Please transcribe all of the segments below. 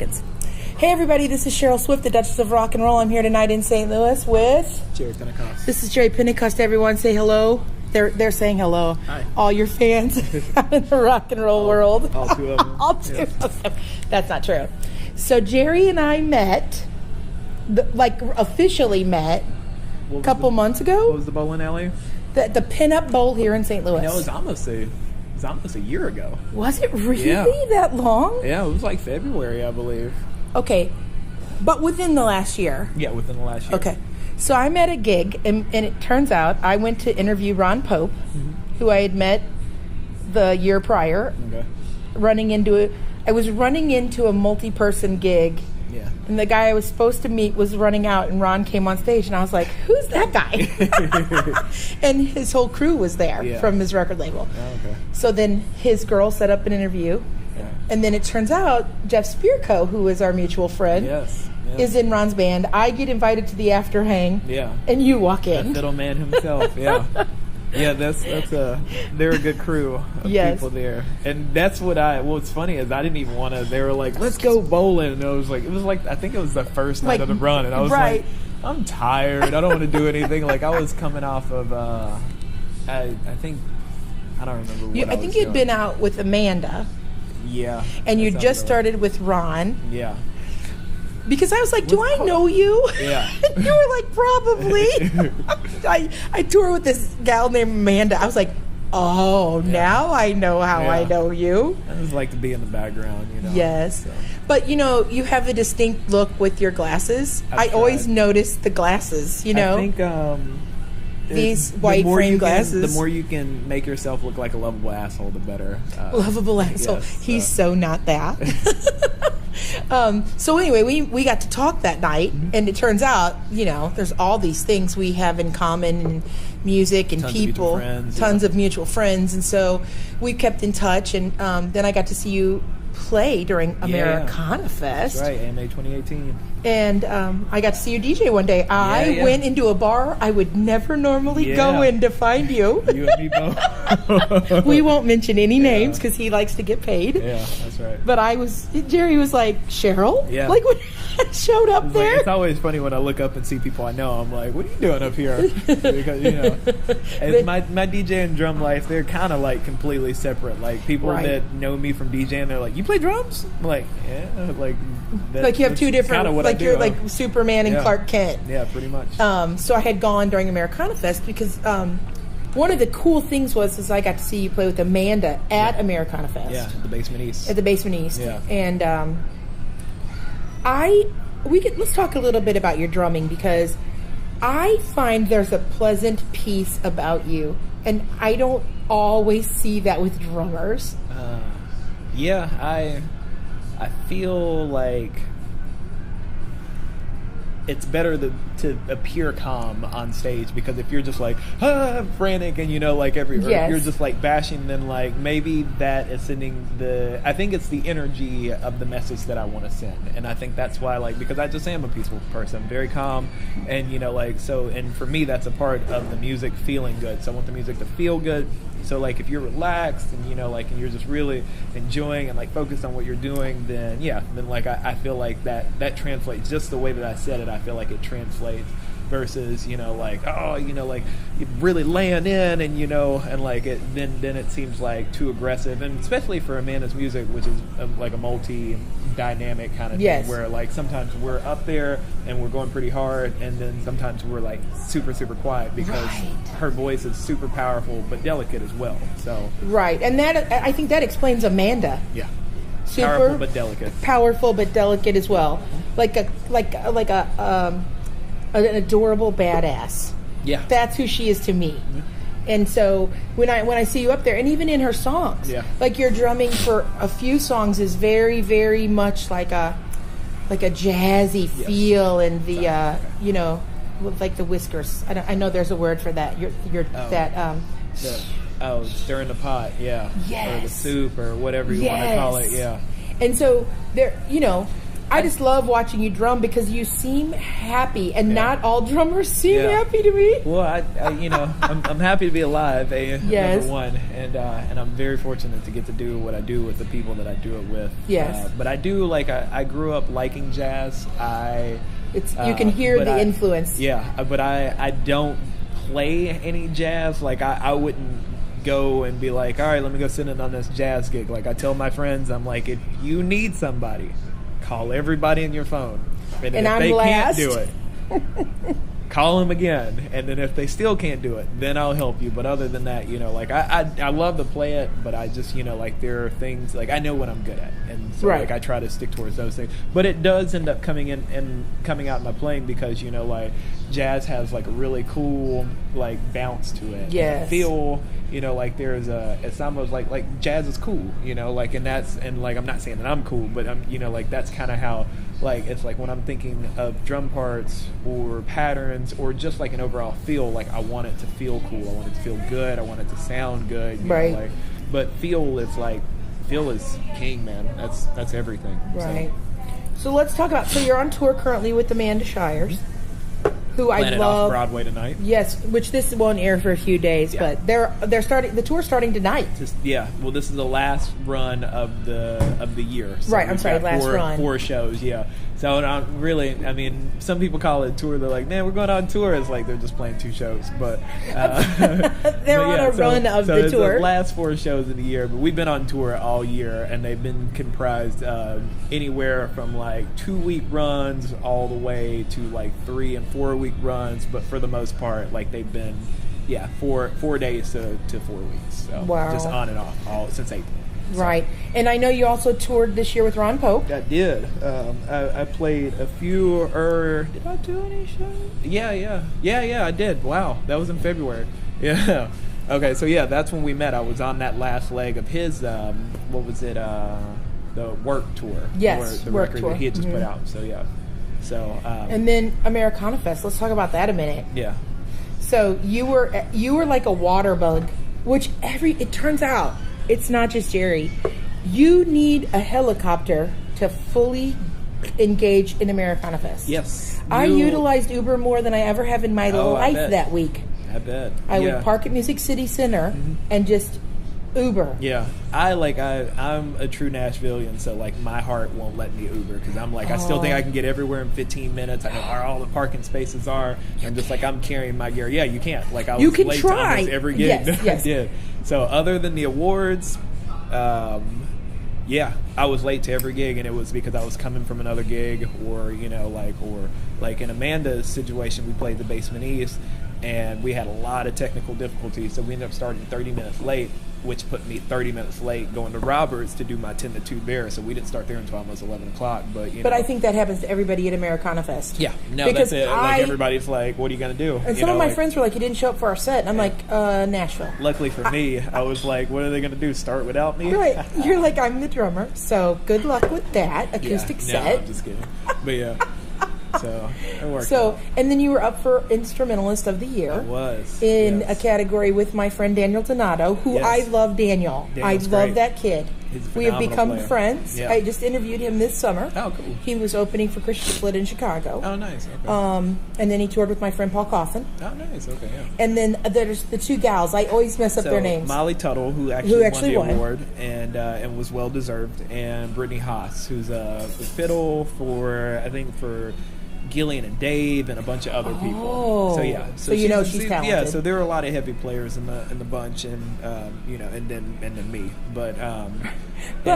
Hey everybody, this is Cheryl Swift, the Duchess of Rock and Roll. I'm here tonight in St. Louis with Jerry Pentecost. This is Jerry Pentecost. Everyone say hello. They're saying hello. Hi. All your fans in the rock and roll world. All two of them. All two of them. That's not true. So Jerry and I met, officially met a couple months ago. What was the bowling alley? The Pin-Up Bowl here in St. Louis. No, it was almost a year ago. Was it really Yeah. that long? Yeah, it was like February, I believe. Okay, but within the last year. Yeah, within the last year. Okay, so I'm at a gig, and it turns out I went to interview Ron Pope, who I had met the year prior. Okay. I was running into a multi-person gig. Yeah. And the guy I was supposed to meet was running out, and Ron came on stage, and I was like, who's that guy? And his whole crew was there from his record label. Oh, okay. So then his girl set up an interview, and then it turns out Jeff Spearco, who is our mutual friend, is in Ron's band. I get invited to the after hang, and you walk in. The fiddle man himself, Yeah, they're a good crew of people there. And that's what's funny is I didn't even want to, they were like, let's go bowling. And I think it was the first night of the run. And I was like, I'm tired. I don't want to do anything. Like I was coming off of, I don't remember what I think you'd been out with Amanda. Yeah. And you just started with Ron. Yeah. Because I was like, do I know you? Yeah. And you were like, probably. I tour with this gal named Amanda. I was like, now I know how I know you. I just like to be in the background, Yes. So. But, you have a distinct look with your glasses. I always notice the glasses, I think these white frame glasses. The more you can make yourself look like a lovable asshole, the better. Lovable asshole. Yes, He's so not that. So anyway, we got to talk that night, and it turns out, there's all these things we have in common, and music and people, tons of mutual friends, and so we kept in touch, and then I got to see you play during Americana Fest. That's right, AMA 2018. And I got to see you DJ one day. I went into a bar I would never normally go in to find you. You and me both. We won't mention any names because he likes to get paid. Yeah, that's right. But Jerry was like, Cheryl? Yeah. Like when I showed up there. It's always funny when I look up and see people I know. I'm like, what are you doing up here? Because, my DJ and drum life, they're kind of like completely separate. Like people that know me from DJing, they're like, you play drums? I'm like, yeah. Like you have two different, like you're like Superman and Clark Kent. Yeah, pretty much. So I had gone during Americana Fest because one of the cool things was I got to see you play with Amanda at Americana Fest. Yeah, at the Basement East. At the Basement East. Yeah. And let's talk a little bit about your drumming, because I find there's a pleasant peace about you, and I don't always see that with drummers. I feel like it's better to appear calm on stage, because if you're just like frantic and you're just like bashing, then like maybe that is sending I think it's the energy of the message that I want to send. And I think that's why, because I just am a peaceful person, very calm, and and for me that's a part of the music feeling good. So I want the music to feel good. So if you're relaxed and and you're just really enjoying and focused on what you're doing, then I feel like that translates just the way that I said it. I feel like it translates versus you're really laying in and then it seems like too aggressive, and especially for Amanda's music, which is a multi-dynamic kind of thing, where sometimes we're up there and we're going pretty hard, and then sometimes we're super quiet, because her voice is super powerful but delicate as well. So and that I think that explains Amanda. Yeah. Super powerful but delicate. Powerful but delicate as well. An adorable badass. Yeah. That's who she is to me. Mm-hmm. And so when I see you up there, and even in her songs, your drumming for a few songs is very, very much like a jazzy feel, and the like the whiskers. I know there's a word for that. Stirring the pot, or the soup, or whatever you want to call it, And so there, I just love watching you drum because you seem happy, and not all drummers seem happy to me. Well, I'm happy to be alive. Number one, and I'm very fortunate to get to do what I do with the people that I do it with. Yes, but I do I grew up liking jazz. You can hear the influence. Yeah, but I don't play any jazz. Like I wouldn't go and be like, all right, let me go sit in on this jazz gig. Like I tell my friends, I'm like, if you need somebody, call everybody in your phone. And if they can't do it, call them again. And then if they still can't do it, then I'll help you. But other than that, I love to play it, but I just, there are things, I know what I'm good at. And so, I try to stick towards those things. But it does end up coming out in my playing because, jazz has, a really cool, bounce to it. Yes. And I feel, there's it's almost like jazz is cool, and I'm not saying that I'm cool, but I'm, that's kind of how, it's when I'm thinking of drum parts or patterns or just an overall feel, I want it to feel cool. I want it to feel good. I want it to sound good. You know, but feel is king, man. That's everything. Right. So let's talk about, you're on tour currently with Amanda Shires, who I love. Off Broadway tonight. Yes, which this won't air for a few days, but they're starting. The tour's starting tonight. Well, this is the last run of the year. So last run. 4 shows. Yeah. So some people call it a tour. They're like, man, we're going on tour. It's like they're just playing 2 shows, but they're on a run of the tour. It's the last 4 shows of the year, but we've been on tour all year, and they've been comprised anywhere from 2-week runs all the way to 3 and 4 week runs, but for the most part, they've been 4 days to 4 weeks. So just on and off all since April. Right. And I know you also toured this year with Ron Pope. I did. I played a few. Did I do any shows? Yeah, I did. Wow, that was in February. Yeah. Okay, so that's when we met. I was on that last leg of his, the Work Tour. Yes, the Work record Tour. that he had just put out. So, yeah. So, and then Americana Fest. Let's talk about that a minute. Yeah. So you were like a water bug, which it turns out it's not just Jerry. You need a helicopter to fully engage in Americana Fest. Yes. I utilized Uber more than I ever have in my life that week. I bet. I would park at Music City Center and just Uber. Yeah. I'm a true Nashvilleian, so my heart won't let me Uber because I'm I still think I can get everywhere in 15 minutes. I know where all the parking spaces are. And just I'm carrying my gear. Yeah, you can't. I was late to almost every gig that I did. So other than the awards, I was late to every gig, and it was because I was coming from another gig, or in Amanda's situation, we played the Basement East, and we had a lot of technical difficulties, so we ended up starting 30 minutes late, which put me 30 minutes late going to Roberts to do my 10 to 2 there, so we didn't start there until almost 11 o'clock. But I think that happens to everybody at Americana Fest. Yeah, no, because that's it. Everybody's like, what are you going to do? And some of my friends were like, you didn't show up for our set. And I'm Nashville. Luckily for me, I was like, what are they going to do, start without me? Right. You're like, I'm the drummer, so good luck with that acoustic set. No, I'm just kidding. But yeah. So it worked out. And then you were up for Instrumentalist of the Year. I was. In a category with my friend Daniel Donato, who I love Daniel. Daniel's I love great. that kid. We have become friends. Yeah. I just interviewed him this summer. Oh, cool. He was opening for Christian Split in Chicago. Oh, nice. Okay. And then he toured with my friend Paul Coffin. Oh, nice. Okay, yeah. And then there's the 2 gals. I always mess up their names. Molly Tuttle, who actually won the award and was well deserved, and Brittany Haas, who's the fiddle for Gillian and Dave and a bunch of other people. So she's talented. Yeah, so there were a lot of heavy players in the bunch, and and then me. But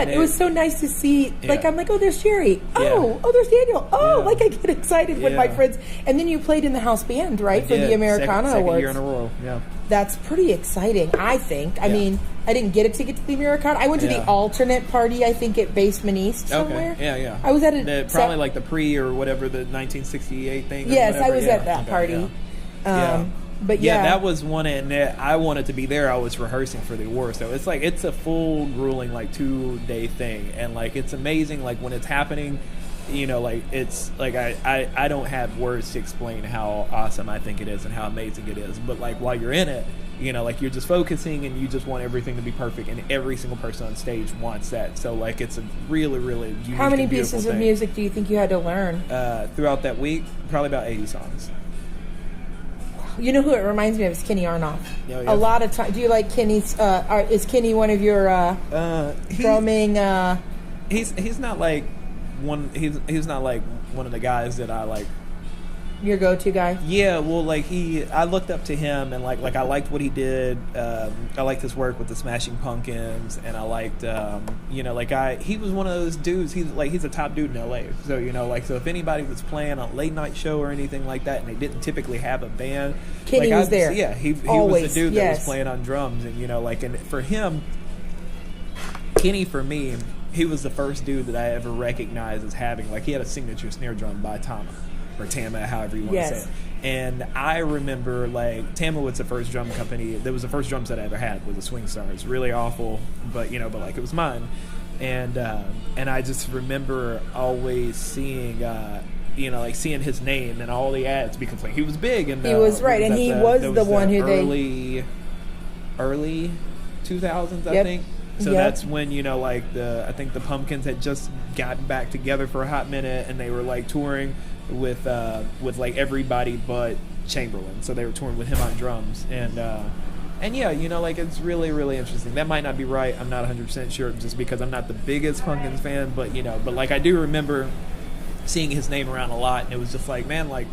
it was so nice to see. I'm like, oh, there's Jerry. Oh, there's Daniel. Oh, I get excited when my friends. And then you played in the house band, right, for the Americana second Awards. Year in a row. Yeah. That's pretty exciting, I think. I mean, I didn't get a ticket to the Americana. I went to the alternate party, I think, at Basement East somewhere. Okay, yeah. I was at it. Probably the pre or whatever, the 1968 thing. Yes, I was at that party. But that was one, and I wanted to be there. I was rehearsing for the award, so it's a full, grueling 2-day thing, and it's amazing when it's happening. It's I don't have words to explain how awesome I think it is and how amazing it is. But while you're in it, you know, like you're just focusing and you just want everything to be perfect, and every single person on stage wants that. So like it's a really, really unique. How many pieces of music do you think you had to learn throughout that week? Probably about 80 songs. You know who it reminds me of is Kenny Arnoff. Oh, yeah. A lot of time. Do you like Kenny's? Is Kenny one of your drumming? He's not like one. He's not like one of the guys that I like. Your go-to guy? Yeah, well, like I looked up to him, and like I liked what he did. I liked his work with the Smashing Pumpkins, and I liked, you know, like he was one of those dudes. He's a top dude in LA. So you know, like, so if anybody was playing a late night show or anything like that, and they didn't typically have a band, Kenny was there. Yeah, he was the dude that was playing on drums, and you know, like, and for him, Kenny, for me, he was the first dude that I ever recognized as having, like, he had a signature snare drum by Tama. Or Tama, however you want to say it. And I remember, like, Tama was the first drum company. That was the first drums that I ever had, was a Swing Star. It's really awful, but, you know, but, like, it was mine. And I just remember always seeing, you know, like, seeing his name in all the ads because, like, he was big. And he was, right, and he was the one who early 2000s, I think. So that's when, you know, like, I think the Pumpkins had just gotten back together for a hot minute, and they were, like, touring with like everybody but Chamberlain. So they were touring with him on drums, and yeah, you know, like, it's really, really interesting. That might not be right. I'm not 100% sure, just because I'm not the biggest Pumpkins fan, but you know, but like I do remember seeing his name around a lot, and it was just like, man, like,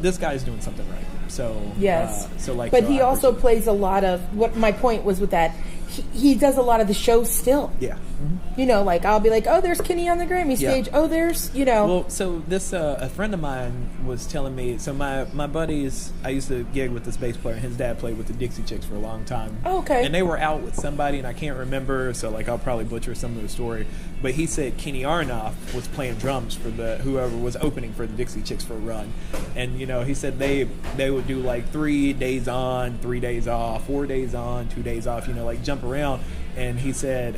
this guy's doing something right. So yes, so like, but he also plays a lot of what my point was with that. He does a lot of the shows still. Yeah. Mm-hmm. You know, like, I'll be like, oh, there's Kenny on the Grammy stage. Oh, there's, you know. Well, so this, a friend of mine was telling me, so my buddies, I used to gig with this bass player, and his dad played with the Dixie Chicks for a long time. Oh, okay. And they were out with somebody, and I can't remember, so, like, I'll probably butcher some of the story. But he said Kenny Arnoff was playing drums for whoever was opening for the Dixie Chicks for a run. And, you know, he said they would do, like, 3 days on, 3 days off, 4 days on, 2 days off, you know, like, jump around. And he said,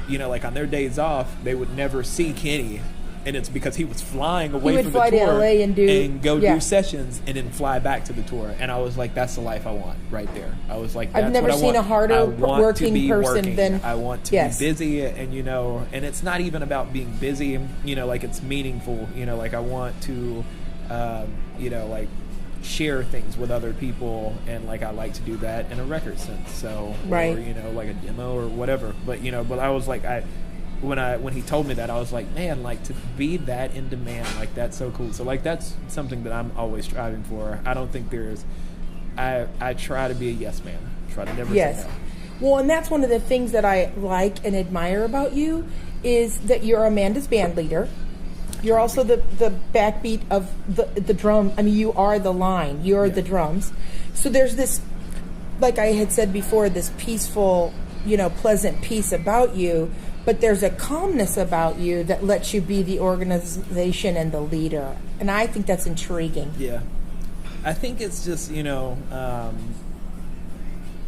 you know, like, on their days off, they would never see Kenny, and it's because he was flying away from the tour to LA and do sessions and then fly back to the tour. And I was like, that's the life I want right there. I was like, that's I've never seen a harder working person than I want to be busy, and you know, and it's not even about being busy, you know, like, it's meaningful, you know, like, I want to, you know, like, share things with other people, and like I like to do that in a record sense, so right, or you know, like a demo or whatever. But you know, but I was like, when he told me that, I was like, man, like, to be that in demand, like, that's so cool. So like, that's something that I'm always striving for. I don't think there's, I try to be a yes man, try to never say no. Well, and that's one of the things that I like and admire about you, is that you're Amanda's band leader. You're also the backbeat of the drum. I mean, you are the line. You're the drums. So there's this, like I had said before, this peaceful, you know, pleasant peace about you. But there's a calmness about you that lets you be the organization and the leader. And I think that's intriguing. Yeah. I think it's just, you know,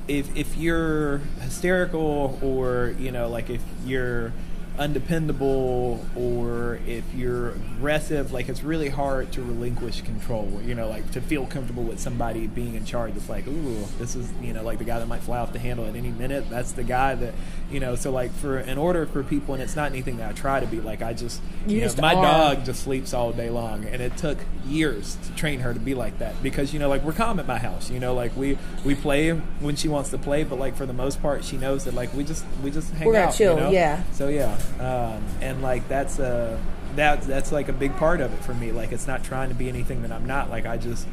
if you're hysterical, or, you know, like, if you're undependable, or if you're aggressive, like, it's really hard to relinquish control, you know, like, to feel comfortable with somebody being in charge. It's like, ooh, this is, you know, like, the guy that might fly off the handle at any minute, that's the guy that, you know, so like, in order for people, and it's not anything that I try to be, like, I just, you know, my dog just sleeps all day long, and it took years to train her to be like that, because, you know, like, we're calm at my house, you know, like, we play when she wants to play, but like, for the most part, she knows that, like, we just hang out, we're gonna chill, you know? yeah. So yeah, and like, that's like a big part of it for me. Like, it's not trying to be anything that I'm not. Like, I just,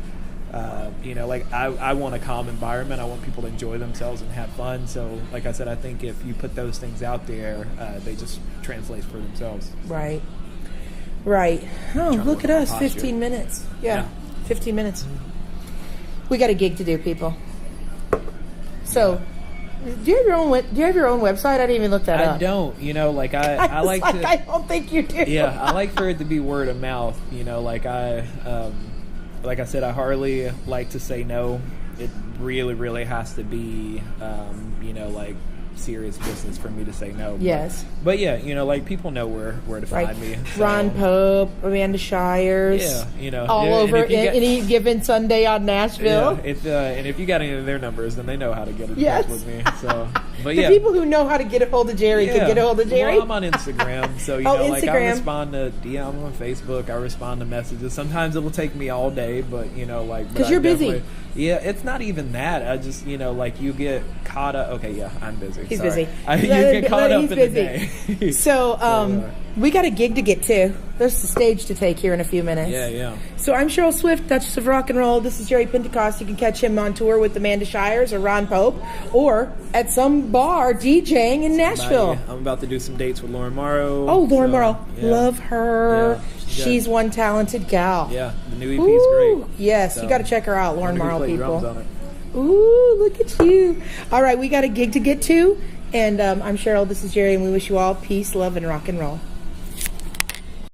you know, like, I want a calm environment. I want people to enjoy themselves and have fun. So, like I said, I think if you put those things out there, they just translate for themselves. Right. Oh, look at us, 15 minutes. Yeah, 15 minutes. We got a gig to do, people. So, do you have your own website? I didn't even look that up. I don't. You know, like, I like to. I don't think you do. Yeah, I like for it to be word of mouth. You know, like, like I said, I hardly like to say no. It really, really has to be, you know, like, serious business for me to say no. Yes. But yeah, you know, like people know where to find me. So. Ron Pope, Amanda Shires. Yeah, you know, all over any given Sunday on Nashville. Yeah, and if you got any of their numbers, then they know how to get in touch with me. So, but the people who know how to get a hold of Jerry can get a hold of Jerry. Well, I'm on Instagram, so you know, like I respond to DMs on Facebook. I respond to messages. Sometimes it'll take me all day, but you know, like because you're busy. Yeah, it's not even that. I just, you know, like you get caught up. Okay, yeah, I'm busy. He's busy. You get caught up in the day. So, we got a gig to get to. There's the stage to take here in a few minutes. Yeah. So I'm Cheryl Swift, Duchess of Rock and Roll. This is Jerry Pentecost. You can catch him on tour with Amanda Shires or Ron Pope, or at some bar DJing in Nashville. I'm about to do some dates with Lauren Morrow. Oh, Lauren Morrow. Yeah. Love her. Yeah, she's one talented gal. Yeah, the new EP is great. Yes, so, you got to check her out, Lauren Morrow, people. Ooh, look at you. All right, we got a gig to get to. And I'm Cheryl, this is Jerry, and we wish you all peace, love, and rock and roll.